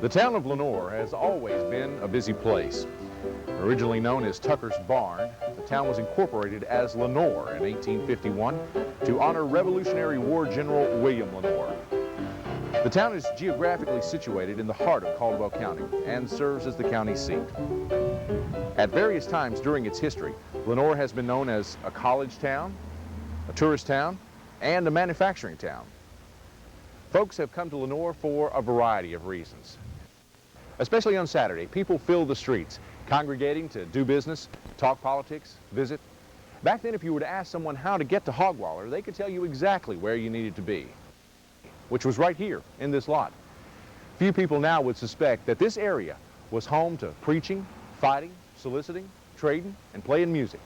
The town of Lenoir has always been a busy place. Originally known as Tucker's Barn, the town was incorporated as Lenoir in 1851 to honor Revolutionary War General William Lenoir. The town is geographically situated in the heart of Caldwell County and serves as the county seat. At various times during its history, Lenoir has been known as a college town, a tourist town, and a manufacturing town. Folks have come to Lenoir for a variety of reasons. Especially on Saturday, people fill the streets, congregating to do business, talk politics, visit. Back then, if you were to ask someone how to get to Hog Waller, they could tell you exactly where you needed to be, which was right here in this lot. Few people now would suspect that this area was home to preaching, fighting, soliciting, trading, and playing music.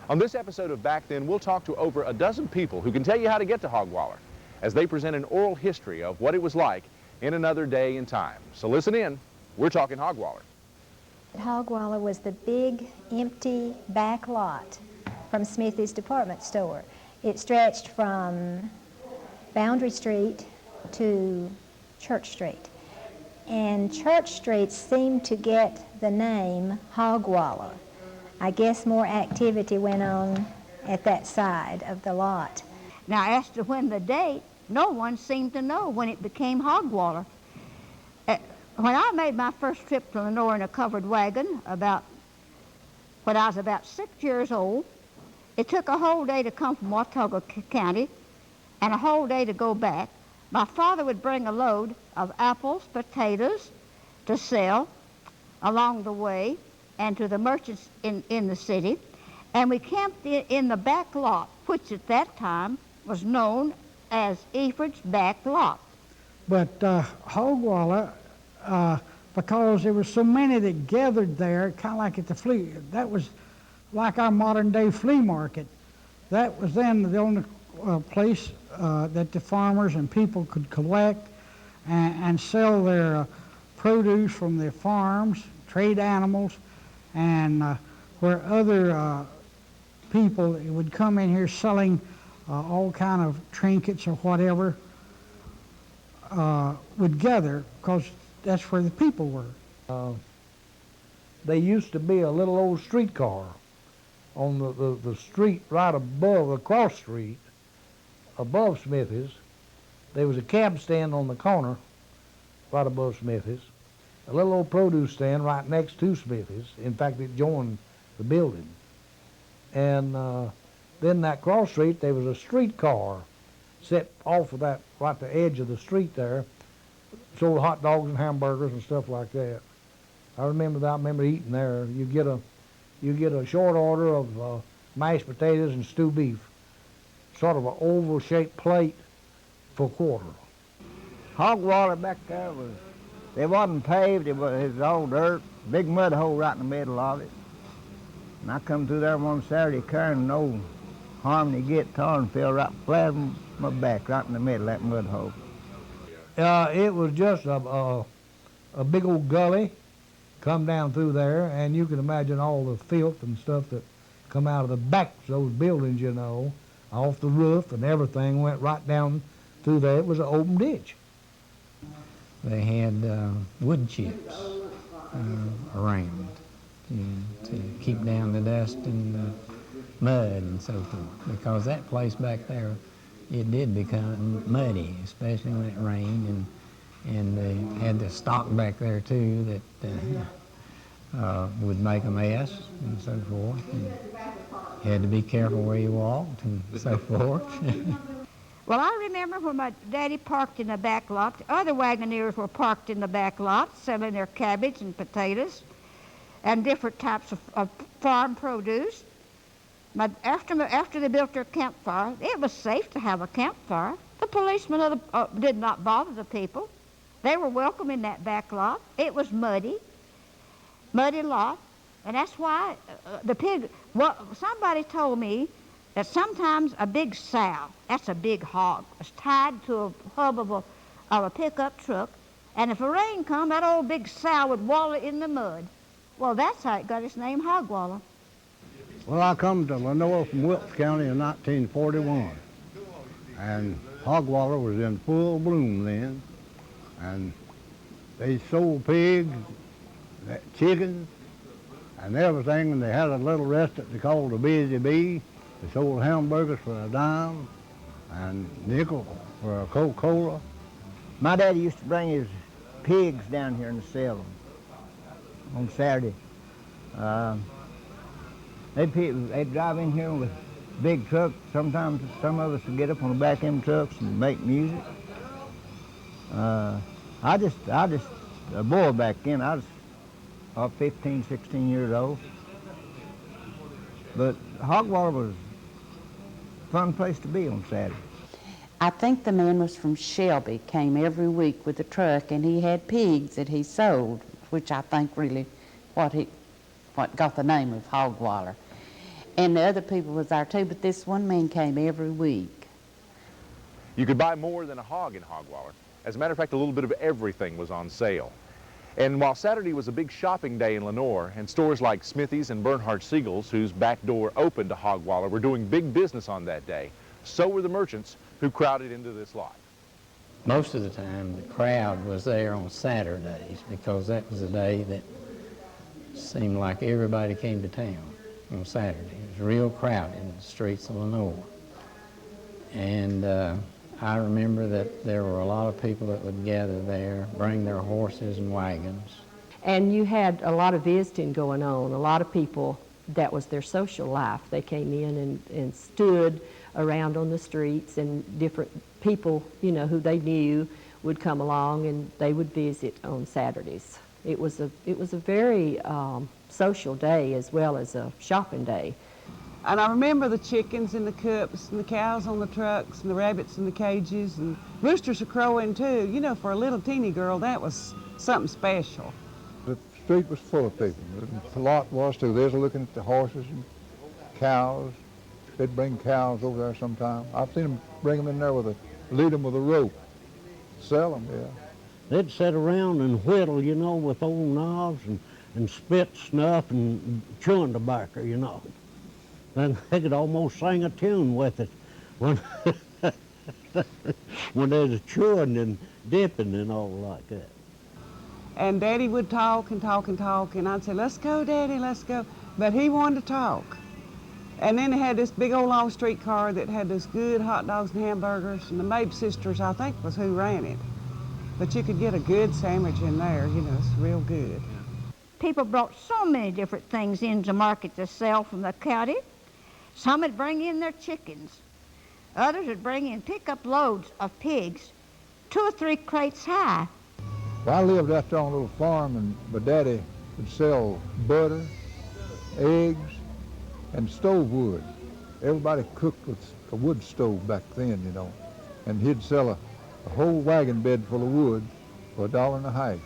On this episode of Back Then, we'll talk to over a dozen people who can tell you how to get to Hog Waller as they present an oral history of what it was like in another day and time. So listen in. We're talking Hog Waller. Hog Waller was the big, empty back lot from Smithey's department store. It stretched from Boundary Street to Church Street. And Church Street seemed to get the name Hog Waller. I guess more activity went on at that side of the lot. Now, as to when the date, no one seemed to know when it became Hog Waller. When I made my first trip to Lenoir in a covered wagon when I was about 6 years old, it took a whole day to come from Watauga County and a whole day to go back. My father would bring a load of apples, potatoes to sell along the way and to the merchants in the city. And we camped in the back lot, which at that time was known as Efrid's back lot. But Hog Waller, because there were so many that gathered there, kind of like at the flea, that was like our modern day flea market. That was then the only place that the farmers and people could collect and sell their produce from their farms, trade animals, and where other people would come in here selling all kind of trinkets or whatever would gather, because that's where the people were. There used to be a little old streetcar on the street right above, the cross street, above Smithey's. There was a cab stand on the corner right above Smithey's, a little old produce stand right next to Smithey's. In fact, it joined the building. And then that cross street, there was a streetcar set off of that, right at the edge of the street there, sold hot dogs and hamburgers and stuff like that. I remember that. I remember eating there. You get a short order of mashed potatoes and stewed beef, sort of an oval-shaped plate for a quarter. Hog Waller back there it wasn't paved. It was all dirt, big mud hole right in the middle of it. And I come through there one Saturday carrying an old harmony guitar and fell right flat on my back, right in the middle of that mud hole. It was just a big old gully come down through there, and you can imagine all the filth and stuff that come out of the backs of those buildings, you know, off the roof and everything went right down through there. It was an open ditch. They had wood chips around to keep down the dust and the mud and so forth, because that place back there, it did become muddy, especially when it rained, and they had the stock back there too that would make a mess and so forth. And you had to be careful where you walked and so forth. Well, I remember when my daddy parked in the back lot, other wagoners were parked in the back lot selling their cabbage and potatoes and different types of farm produce. But after they built their campfire, it was safe to have a campfire. The policemen did not bother the people. They were welcome in that back lot. It was muddy lot, and that's why somebody told me that sometimes a big sow, that's a big hog, was tied to a hub of a pickup truck, and if a rain come, that old big sow would wallow in the mud. Well, that's how it got its name, Hog Waller. Well, I come to Lenoir from Wilkes County in 1941, and Hog Waller was in full bloom then, and They sold pigs, chickens, and everything, and they had a little restaurant they called the Busy Bee. They sold hamburgers for a dime and nickel for a Coca-Cola. My daddy used to bring his pigs down here and sell them on Saturday. They'd drive in here with big trucks. Sometimes some of us would get up on the back of them trucks and make music. I just a boy back then. I was 15, 16 years old. But Hog Waller was a fun place to be on Saturday. I think the man was from Shelby, came every week with a truck, and he had pigs that he sold, which I think really what got the name of Hog Waller. And the other people was there too, but this one man came every week. You could buy more than a hog in Hog Waller. As a matter of fact, a little bit of everything was on sale. And while Saturday was a big shopping day in Lenoir, and stores like Smithey's and Bernhardt-Seagle's, whose back door opened to Hog Waller, were doing big business on that day, so were the merchants who crowded into this lot. Most of the time, the crowd was there on Saturdays because that was a day that seemed like everybody came to town on Saturday. It was real crowded in the streets of Lenoir. And I remember that there were a lot of people that would gather there, bring their horses and wagons. And you had a lot of visiting going on. A lot of people, that was their social life. They came in and stood around on the streets, and different people, you know, who they knew would come along and they would visit on Saturdays. It was a very social day as well as a shopping day. And I remember the chickens in the coops and the cows on the trucks and the rabbits in the cages, and roosters are crowing too. You know, for a little teeny girl, that was something special. The street was full of people. The lot was too. They was looking at the horses and cows. They'd bring cows over there sometime. I've seen them bring them in there lead them with a rope, sell them, yeah. They'd sit around and whittle, you know, with old knives and spit snuff and chewing tobacco, you know. And they could almost sing a tune with it when, when they was chewing and dipping and all like that. And Daddy would talk and talk and talk, and I'd say, "Let's go, Daddy, let's go." But he wanted to talk. And then they had this big old long streetcar that had those good hot dogs and hamburgers, and the Mabe sisters, I think, was who ran it. But you could get a good sandwich in there, you know, it's real good. People brought so many different things into market to sell from the county. Some would bring in their chickens. Others would bring in pickup loads of pigs, 2 or 3 crates high. Well, I lived out there on a little farm, and my daddy would sell butter, eggs, and stove wood. Everybody cooked with a wood stove back then, you know. And he'd sell a whole wagon bed full of wood for $1.50.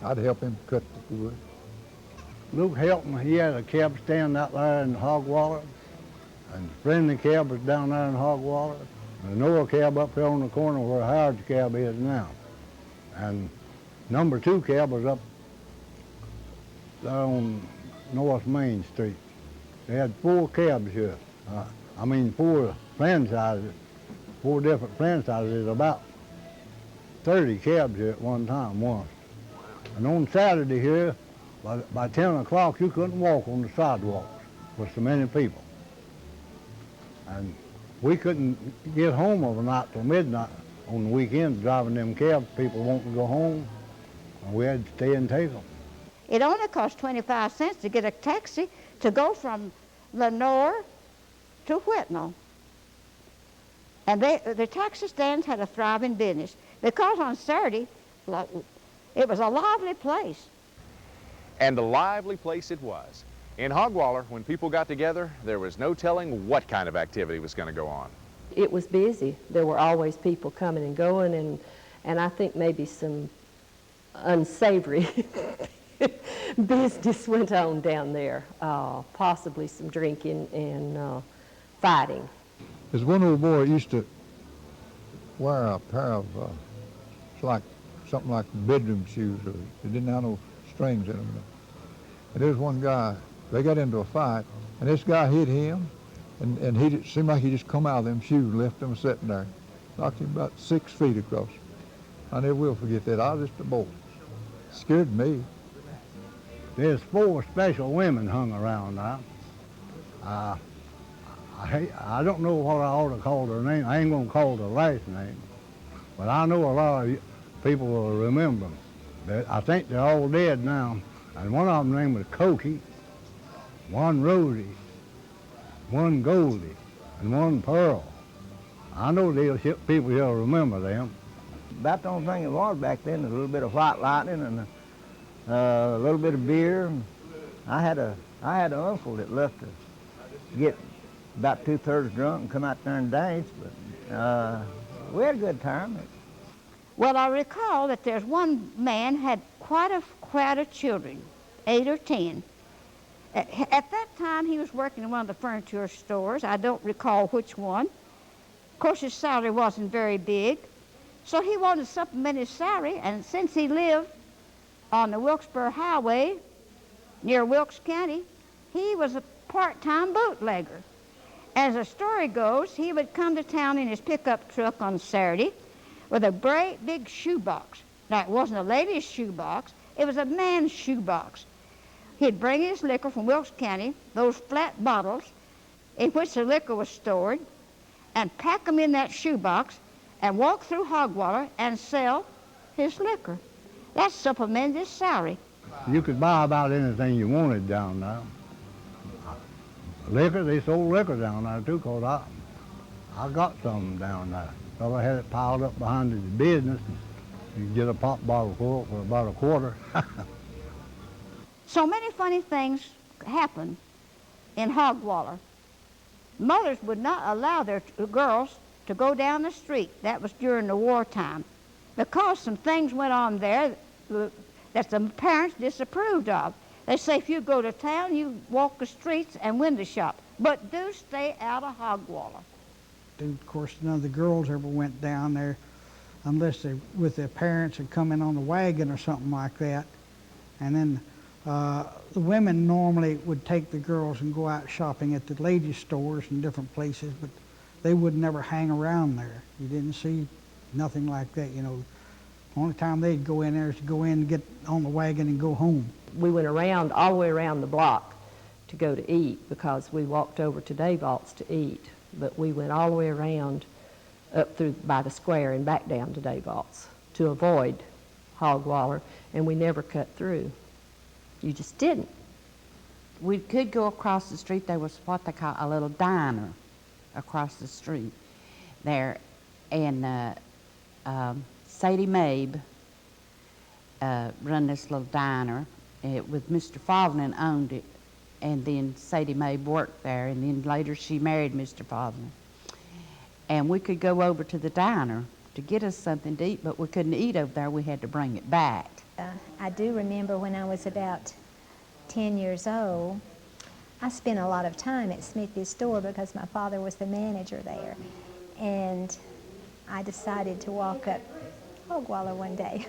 I'd help him cut the wood. Luke Helton, he had a cab stand out there in Hog Waller, and Friendly Cab was down there in Hog Waller, and the Noah Cab up here on the corner where Howard's Cab is now. And number 2 cab was up there on North Main Street. They had 4 cabs here. 4 franchises, 4 different franchises, about 30 cabs here at one time once. And on Saturday here, by 10 o'clock, you couldn't walk on the sidewalks with so many people. And we couldn't get home overnight till midnight on the weekends driving them cabs. People wanting to go home, and we had to stay and take them. It only cost 25 cents to get a taxi to go from Lenoir to Whitnall. And the taxi stands had a thriving business because on Saturday, it was a lively place. And a lively place it was. In Hog Waller, when people got together, there was no telling what kind of activity was going to go on. It was busy. There were always people coming and going, and I think maybe some unsavory business went on down there, possibly some drinking and fighting. There's one old boy that used to wear a pair of, it's like something like bedroom shoes, or they didn't have no strings in them. And there's one guy, they got into a fight, and this guy hit him, and he seemed like he just come out of them shoes and left them sitting there. Knocked him about 6 feet across. I never will forget that. I was just a boy. Scared me. There's 4 special women hung around now. I don't know what I ought to call their name. I ain't gonna call their last name, but I know a lot of people will remember them. I think they're all dead now. And one of them name was Cokie, one Rosie, one Goldie, and one Pearl. I know people will remember them. About the only thing it was back then, a little bit of white lightning and a little bit of beer. I had an uncle that loved to get about 2/3 drunk and come out there and dance, but we had a good time. Well, I recall that there's one man had quite a crowd of children, 8 or 10. At that time, he was working in one of the furniture stores. I don't recall which one. Of course, his salary wasn't very big, so he wanted to supplement his salary, and since he lived on the Wilkesboro Highway near Wilkes County, he was a part-time bootlegger. As the story goes, he would come to town in his pickup truck on Saturday with a great big shoebox. Now, it wasn't a lady's shoebox, it was a man's shoebox. He'd bring his liquor from Wilkes County, those flat bottles in which the liquor was stored, and pack them in that shoebox and walk through Hog Waller and sell his liquor. That supplemented his salary. You could buy about anything you wanted down there. Liquor, they sold liquor down there too, because I got some down there. So I had it piled up behind his business. You could get a pop bottle full for about a quarter. So many funny things happened in Hog Waller. Mothers would not allow their girls to go down the street. That was during the wartime, because some things went on there that the parents disapproved of. They say if you go to town, you walk the streets and window shop, but do stay out of Hog Waller. And of course, none of the girls ever went down there unless they, with their parents, had come in on the wagon or something like that. And then the women normally would take the girls and go out shopping at the ladies' stores and different places, but they would never hang around there. You didn't see nothing like that, you know. The only time they'd go in there is to go in and get on the wagon and go home. We went around, all the way around the block to go to eat, because we walked over to Davalt's to eat. But we went all the way around up through by the square and back down to Davalt's to avoid Hog Waller, and we never cut through. You just didn't. We could go across the street. There was what they call a little diner across the street there, and Sadie Mabe run this little diner with Mr. Faldman owned it, and then Sadie Mabe worked there, and then later she married Mr. Faldman. And we could go over to the diner to get us something to eat, but we couldn't eat over there. We had to bring it back. I do remember when I was about 10 years old, I spent a lot of time at Smithey's store because my father was the manager there. And I decided to walk up Hog Waller one day.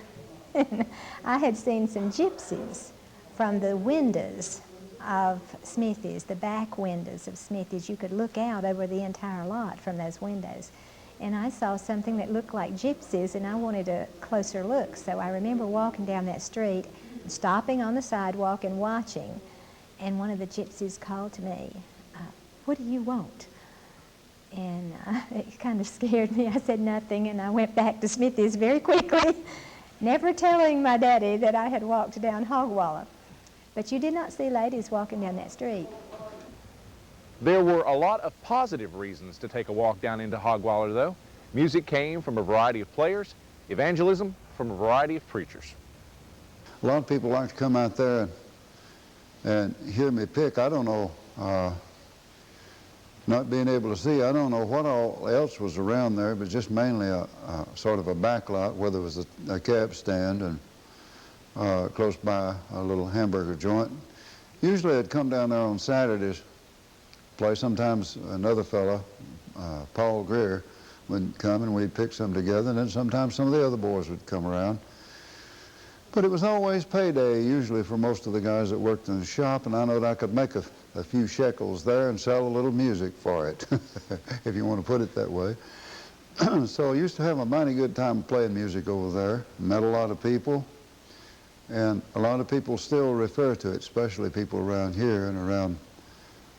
And I had seen some gypsies from the windows of Smithey's, the back windows of Smithey's. You could look out over the entire lot from those windows. And I saw something that looked like gypsies, and I wanted a closer look. So I remember walking down that street, stopping on the sidewalk and watching. And one of the gypsies called to me, "What do you want?" And it kind of scared me. I said nothing, and I went back to Smithey's very quickly, never telling my daddy that I had walked down Hog Waller. But you did not see ladies walking down that street. There were a lot of positive reasons to take a walk down into Hog Waller, though. Music came from a variety of players, evangelism from a variety of preachers. A lot of people like to come out there and hear me pick. I don't know, not being able to see, I don't know what all else was around there, but just mainly a sort of a back lot where there was a cab stand and close by a little hamburger joint. Usually I'd come down there on Saturdays, play. Sometimes another fella, Paul Greer, would come and we'd pick some together, and then sometimes some of the other boys would come around. But it was always payday, usually, for most of the guys that worked in the shop, and I know that I could make a few shekels there and sell a little music for it, if you want to put it that way. So I used to have a mighty good time playing music over there. Met a lot of people, and a lot of people still refer to it, especially people around here and around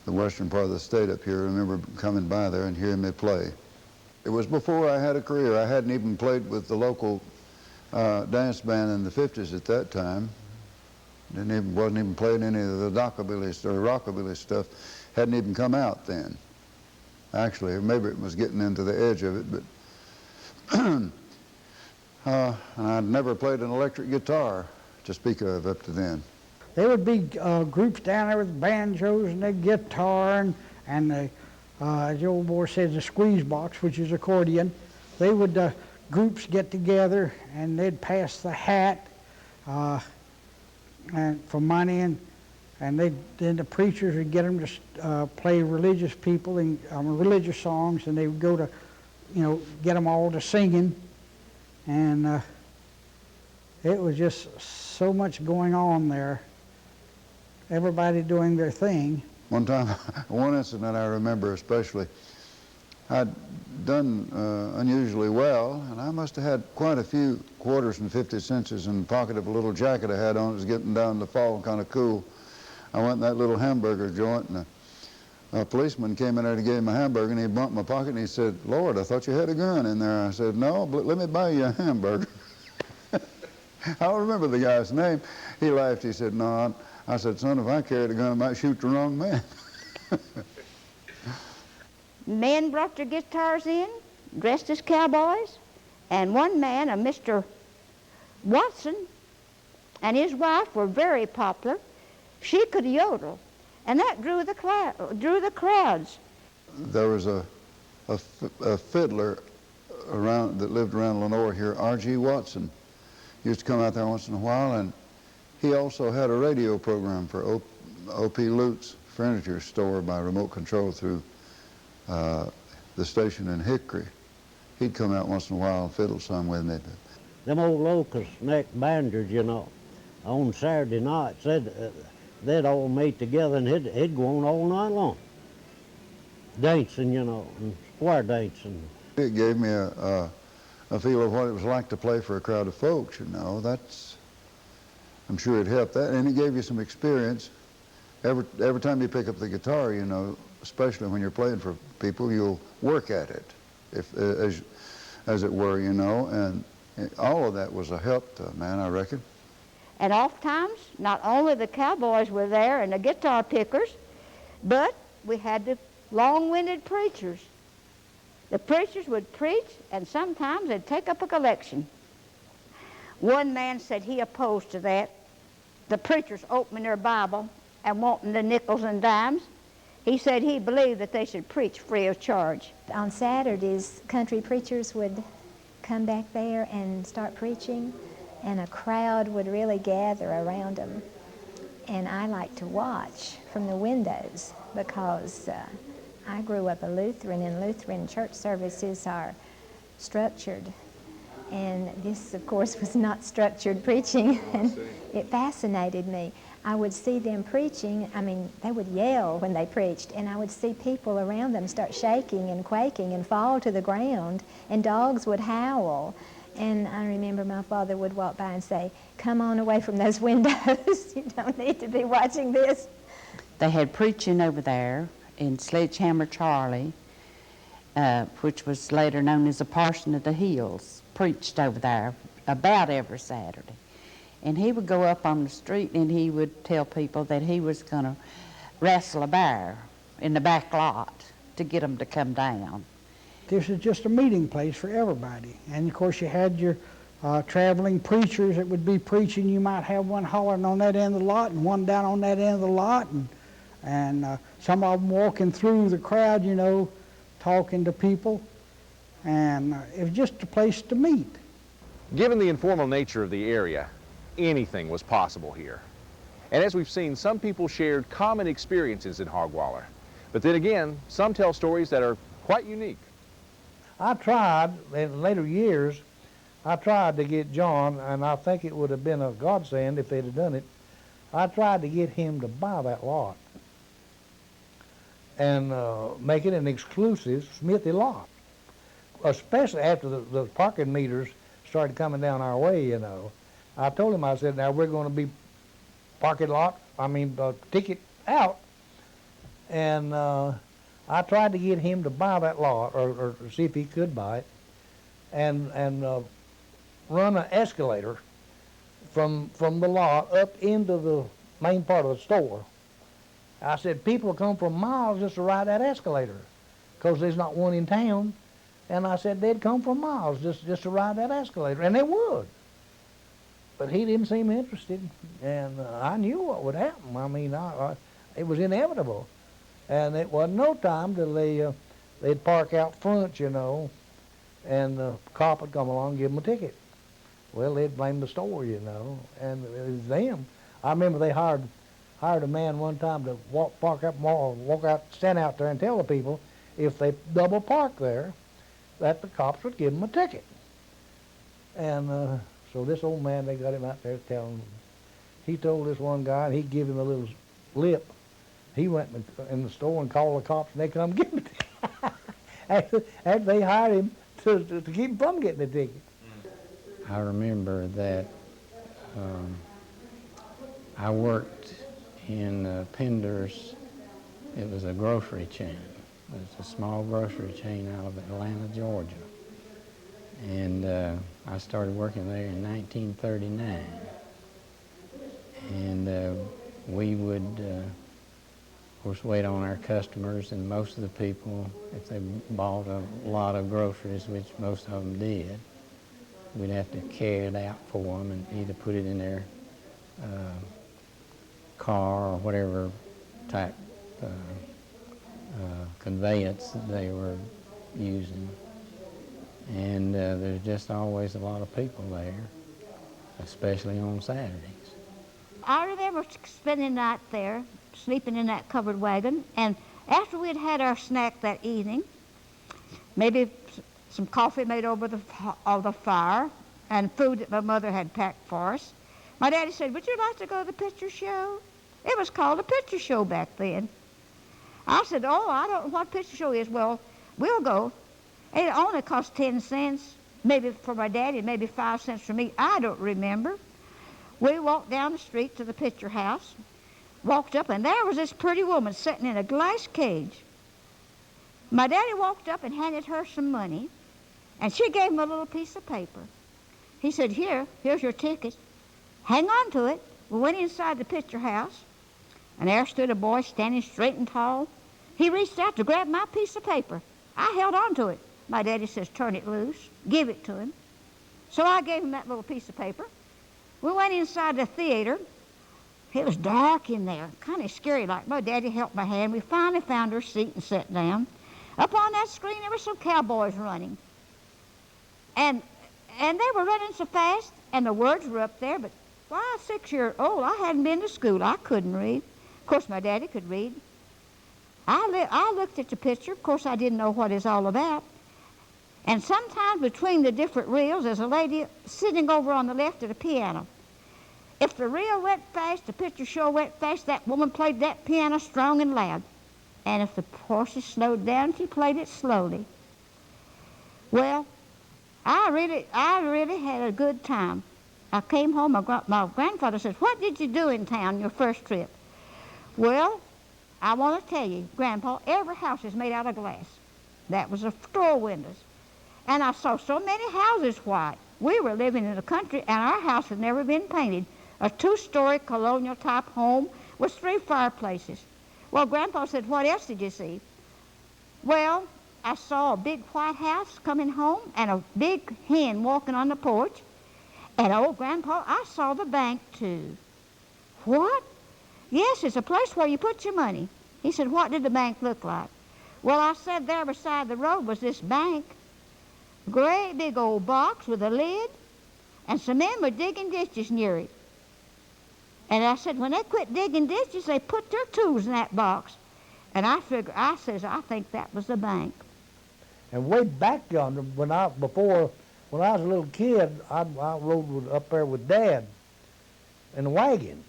the western part of the state up here. I remember coming by there and hearing me play. It was before I had a career. I hadn't even played with the local dance band in the 50s at that time. Wasn't even playing any of the rockabilly stuff. Hadn't even come out then. Actually, maybe it was getting into the edge of it, but and I'd never played an electric guitar to speak of up to then. There would be groups down there with banjos and the guitar and the, as the old boy says, the squeeze box, which is accordion. They would, groups get together and they'd pass the hat and for money, and then the preachers would get them to play religious people and religious songs, and they would go to, get them all to singing, and it was just so much going on there. Everybody doing their thing. One time, one incident I remember especially, I'd done unusually well, and I must have had quite a few quarters and 50 cents in the pocket of a little jacket I had on. It was getting down to fall, kind of cool. I went in that little hamburger joint, and a policeman came in there to give him a hamburger, and he bumped my pocket, and he said, "Lord, I thought you had a gun in there." I said, "No, but let me buy you a hamburger." I don't remember the guy's name. He laughed. He said, "No." I said, "Son, if I carried a gun, I might shoot the wrong man." Men brought their guitars in, dressed as cowboys, and one man, a Mr. Watson, and his wife were very popular. She could yodel, and that drew the crowds. There was a fiddler around that lived around Lenoir here, R.G. Watson. He used to come out there once in a while, and he also had a radio program for O.P. Lute's furniture store by remote control through the station in Hickory. He'd come out once in a while and fiddle some with me. Them old locust neck banders, on Saturday nights, they'd all meet together and it'd go on all night long. Dancing, and square dancing. It gave me a feel of what it was like to play for a crowd of folks, I'm sure it helped that, and it gave you some experience. Every time you pick up the guitar, especially when you're playing for people, you'll work at it, as it were, and all of that was a help to a man, I reckon. And oftentimes, not only the cowboys were there and the guitar pickers, but we had the long-winded preachers. The preachers would preach, and sometimes they'd take up a collection. One man said he opposed to that. The preachers opening their Bible and wanting the nickels and dimes. He said he believed that they should preach free of charge. On Saturdays, country preachers would come back there and start preaching, and a crowd would really gather around them. And I like to watch from the windows because I grew up a Lutheran, and Lutheran church services are structured. And this, of course, was not structured preaching, and it fascinated me. I would see them preaching. They would yell when they preached, and I would see people around them start shaking and quaking and fall to the ground, and dogs would howl. And I remember my father would walk by and say, "Come on away from those windows. You don't need to be watching this." They had preaching over there in Sledgehammer Charlie, which was later known as the Parson of the Hills, preached over there about every Saturday. And he would go up on the street and he would tell people that he was going to wrestle a bear in the back lot to get them to come down. This is just a meeting place for everybody. And of course you had your traveling preachers that would be preaching. You might have one hollering on that end of the lot and one down on that end of the lot, and some of them walking through the crowd, talking to people. And it was just a place to meet. Given the informal nature of the area, anything was possible here. And as we've seen, some people shared common experiences in Hog Waller. But then again, some tell stories that are quite unique. I tried, in later years, I tried to get John, and I think it would have been a godsend if they'd have done it. I tried to get him to buy that lot and make it an exclusive Smithey lot. especially after the parking meters started coming down our way, you know. I told him, I said, now we're going to be ticket out. And I tried to get him to buy that lot, or see if he could buy it, and run an escalator from the lot up into the main part of the store. I said, people come from miles just to ride that escalator, because there's not one in town. And I said, they'd come from miles just to ride that escalator, and they would. But he didn't seem interested, and I knew what would happen. I mean, it was inevitable. And it wasn't no time till they'd park out front, you know, and the cop would come along and give them a ticket. Well, they'd blame the store, you know, and it was them. I remember they hired a man one time to stand out there and tell the people if they double park there, that the cops would give them a ticket. And so this old man, they got him out there telling him. He told this one guy, and he'd give him a little lip. He went in the store and called the cops, and they come get him a ticket. After they hired him to keep him from getting a ticket. I remember that I worked in Pender's. It was a grocery chain. It was a small grocery chain out of Atlanta, Georgia. And I started working there in 1939. And we would, of course, wait on our customers, and most of the people, if they bought a lot of groceries, which most of them did, we'd have to carry it out for them and either put it in their car or whatever type conveyance that they were using. And there's just always a lot of people there, especially on Saturdays. I remember spending the night there, sleeping in that covered wagon, and after we'd had our snack that evening, maybe some coffee made over the fire, and food that my mother had packed for us, my daddy said, would you like to go to the picture show? It was called a picture show back then. I said, oh, I don't know what picture show is. Well, we'll go. It only cost 10 cents, maybe for my daddy, maybe 5 cents for me. I don't remember. We walked down the street to the picture house, walked up, and there was this pretty woman sitting in a glass cage. My daddy walked up and handed her some money, and she gave him a little piece of paper. He said, here's your ticket. Hang on to it. We went inside the picture house, and there stood a boy standing straight and tall. He reached out to grab my piece of paper. I held on to it. My daddy says, turn it loose, give it to him. So I gave him that little piece of paper. We went inside the theater. It was dark in there, kind of scary like. My daddy held my hand. We finally found our seat and sat down. Up on that screen, there were some cowboys running. And they were running so fast, and the words were up there, but why, 6 years old, I hadn't been to school. I couldn't read. Of course, my daddy could read. I looked at the picture. Of course, I didn't know what it's all about. And sometimes between the different reels, there's a lady sitting over on the left of the piano. If the reel went fast, the picture show went fast, that woman played that piano strong and loud. And if the horses slowed down, she played it slowly. Well, I really had a good time. I came home, my grandfather says, what did you do in town your first trip? Well, I want to tell you, Grandpa, every house is made out of glass. That was the store windows. And I saw so many houses white. We were living in the country, and our house had never been painted. A 2-story colonial-type home with 3 fireplaces. Well, Grandpa said, what else did you see? Well, I saw a big white house coming home and a big hen walking on the porch. And, oh, Grandpa, I saw the bank, too. What? Yes, it's a place where you put your money. He said, what did the bank look like? Well, I said there beside the road was this bank. Great big old box with a lid, and some men were digging ditches near it. And I said, when they quit digging ditches, they put their tools in that box. And I think that was the bank. And way back yonder, when I was a little kid, I rode up there with Dad in a wagon,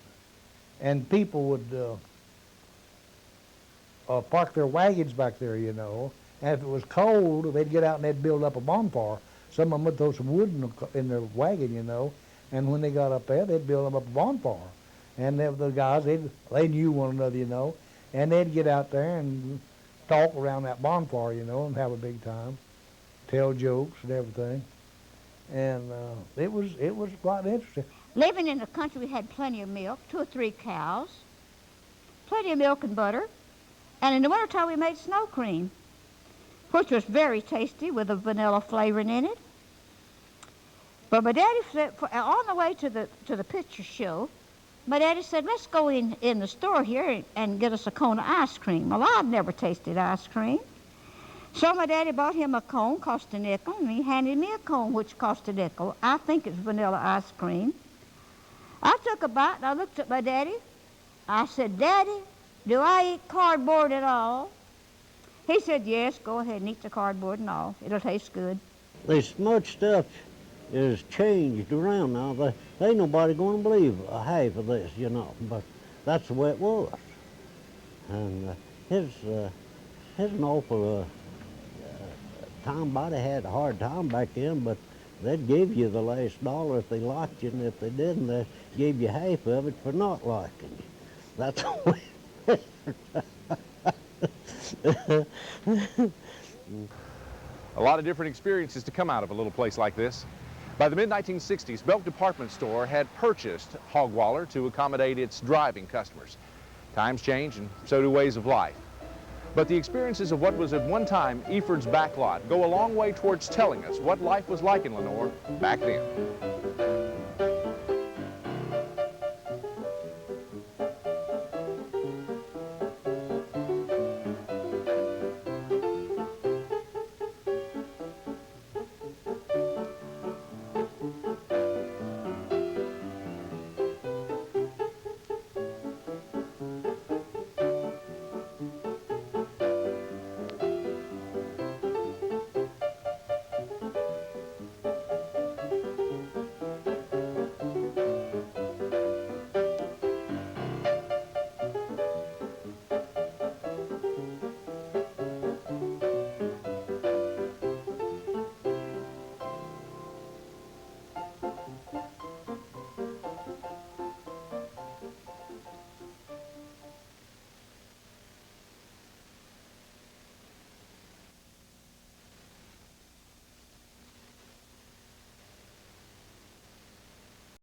and people would park their wagons back there, you know, And if it was cold, they'd get out and they'd build up a bonfire. Some of them would throw some wood in their wagon, you know, and when they got up there, they'd build up a bonfire. And the guys, they knew one another, you know, and they'd get out there and talk around that bonfire, you know, and have a big time, tell jokes and everything. And it was quite interesting. Living in the country, we had plenty of milk, 2 or 3 cows, plenty of milk and butter, and in the wintertime we made snow cream, which was very tasty with a vanilla flavoring in it. But my daddy said, on the way to the picture show, my daddy said, let's go in the store here and get us a cone of ice cream. Well, I'd never tasted ice cream. So my daddy bought him a cone, cost a nickel, and he handed me a cone, which cost a nickel. I think it's vanilla ice cream. I took a bite, and I looked at my daddy. I said, Daddy, do I eat cardboard at all? He said, yes, go ahead and eat the cardboard and all. It'll taste good. This much stuff is changed around now. There ain't nobody going to believe a half of this, you know, but that's the way it was. And his an awful time body had a hard time back then, but they'd give you the last dollar if they liked you, and if they didn't, they gave you half of it for not liking you. That's the way. A lot of different experiences to come out of a little place like this. By the mid-1960s, Belk Department Store had purchased Hog Waller to accommodate its driving customers. Times change, and so do ways of life. But the experiences of what was at one time Efrid's backlot go a long way towards telling us what life was like in Lenoir back then.